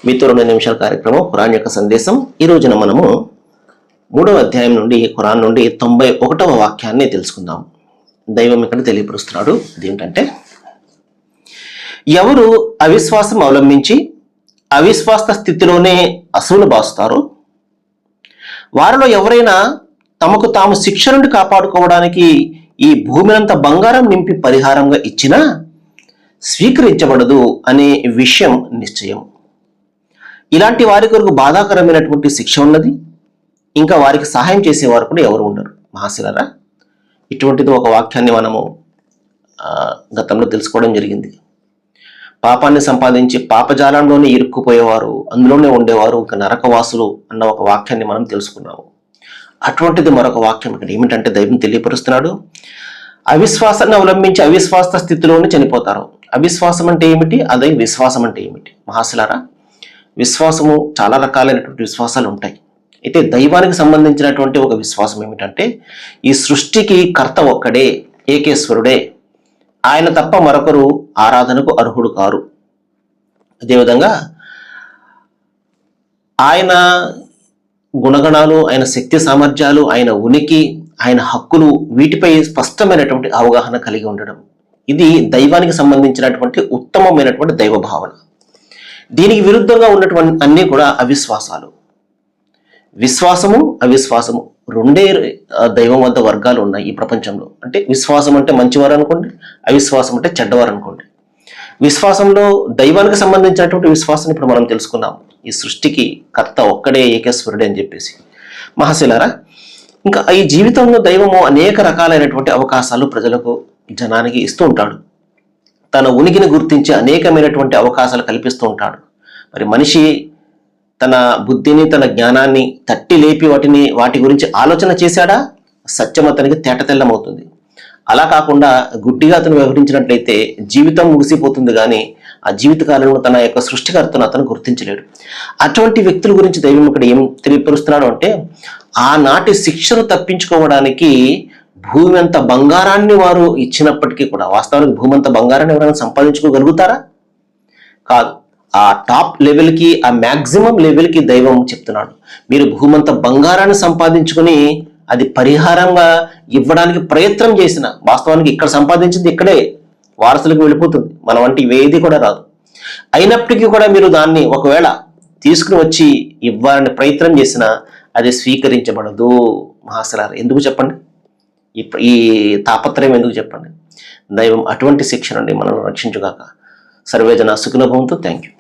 మీతో 2 నిమిషాల కార్యక్రమం ఖురాన్ యొక్క సందేశం. ఈ రోజున మనము 3వ అధ్యాయం నుండి ఖురాన్ నుండి 91వ వాక్యాన్ని తెలుసుకుందాం. దైవం ఇక్కడ తెలియపరుస్తున్నాడు. అదేంటంటే, ఎవరు అవిశ్వాసం అవలంబించి అవిశ్వాస స్థితిలోనే అసూలు బాస్తారో వారిలో ఎవరైనా తమకు తాము శిక్ష నుండి కాపాడుకోవడానికి ఈ భూమినంత బంగారం నింపి పరిహారంగా ఇచ్చినా స్వీకరించబడదు అనే విషయం నిశ్చయం. ఇలాంటి వారి కొరకు బాధాకరమైనటువంటి శిక్ష ఉన్నది. ఇంకా వారికి సహాయం చేసేవారు కూడా ఎవరు ఉండరు. మహాశిలరా, ఇటువంటిది ఒక వాక్యాన్ని మనము గతంలో తెలుసుకోవడం జరిగింది. పాపాన్ని సంపాదించి పాపజాలంలోనే ఇరుక్కుపోయేవారు, అందులోనే ఉండేవారు ఇంకా నరకవాసులు అన్న ఒక వాక్యాన్ని మనం తెలుసుకున్నాము. అటువంటిది మరొక వాక్యం ఇక్కడ ఏమిటంటే, దైవం తెలియపరుస్తున్నాడు, అవిశ్వాసాన్ని అవలంబించి అవిశ్వాస స్థితిలోనే చనిపోతారు. అవిశ్వాసం అంటే ఏమిటి, అదే విశ్వాసం అంటే ఏమిటి? మహాశిలారా, విశ్వాసము చాలా రకాలైనటువంటి విశ్వాసాలు ఉంటాయి. అయితే దైవానికి సంబంధించినటువంటి ఒక విశ్వాసం ఏమిటంటే, ఈ సృష్టికి కర్త ఒక్కడే, ఏకేశ్వరుడే, ఆయన తప్ప మరొకరు ఆరాధనకు అర్హుడు కారు. అదేవిధంగా ఆయన గుణగణాలు, ఆయన శక్తి సామర్థ్యాలు, ఆయన ఉనికి, ఆయన హక్కులు, వీటిపై స్పష్టమైనటువంటి అవగాహన కలిగి ఉండడం, ఇది దైవానికి సంబంధించినటువంటి ఉత్తమమైనటువంటి దైవ భావన. దీనికి విరుద్ధంగా ఉన్నటువంటి అన్నీ కూడా అవిశ్వాసాలు. విశ్వాసము అవిశ్వాసము రెండే దైవం వద్ద వర్గాలు ఉన్నాయి ఈ ప్రపంచంలో. అంటే విశ్వాసం అంటే మంచివారు అనుకోండి, అవిశ్వాసం అంటే చెడ్డవారు అనుకోండి. విశ్వాసంలో దైవానికి సంబంధించినటువంటి విశ్వాసం ఇప్పుడు మనం తెలుసుకున్నాం. ఈ సృష్టికి కర్త ఒక్కడే, ఏకేశ్వరుడే అని చెప్పేసి. మహాశిలారా, ఇంకా ఈ జీవితంలో దైవము అనేక రకాలైనటువంటి అవకాశాలు ప్రజలకు, జనానికి ఇస్తూ ఉంటాడు. తన ఉనికిని గుర్తించి అనేకమైనటువంటి అవకాశాలు కల్పిస్తూ ఉంటాడు. మరి మనిషి తన బుద్ధిని, తన జ్ఞానాన్ని తట్టి లేపి వాటి గురించి ఆలోచన చేశాడా, సత్యం అతనికి తేటతెల్లమవుతుంది. అలా కాకుండా గుడ్డిగా అతను వ్యవహరించినట్లయితే జీవితం ముగిసిపోతుంది, కానీ ఆ జీవితకాలంలో తన యొక్క సృష్టికర్తను అతను గుర్తించలేడు. అటువంటి వ్యక్తుల గురించి దైవం ఇక్కడ ఏం తెలియపరుస్తున్నాడు అంటే, ఆనాటి శిక్షను తప్పించుకోవడానికి భూమి అంత బంగారాన్ని వారు ఇచ్చినప్పటికీ కూడా, వాస్తవానికి భూమి అంత బంగారాన్ని ఎవరైనా సంపాదించుకోగలుగుతారా? కాదు. ఆ టాప్ లెవెల్కి, ఆ మ్యాక్సిమం లెవెల్కి దైవం చెప్తున్నాడు, మీరు భూమంత బంగారాన్ని సంపాదించుకుని అది పరిహారంగా ఇవ్వడానికి ప్రయత్నం చేసిన, వాస్తవానికి ఇక్కడ సంపాదించింది ఇక్కడే వారసులకు వెళ్ళిపోతుంది, మన వంటి ఏది కూడా రాదు. అయినప్పటికీ కూడా మీరు దాన్ని ఒకవేళ తీసుకుని వచ్చి ఇవ్వాలని ప్రయత్నం చేసినా అది స్వీకరించబడదు. మహాశిలారా, ఎందుకు చెప్పండి? ఈ తాపత్రయం ఎందుకు చెప్పండి? దైవం అటువంటి శిక్ష నుండి మనల్ని రక్షించుగాక. సర్వేజన సుఖినో భవంతు. Thank you.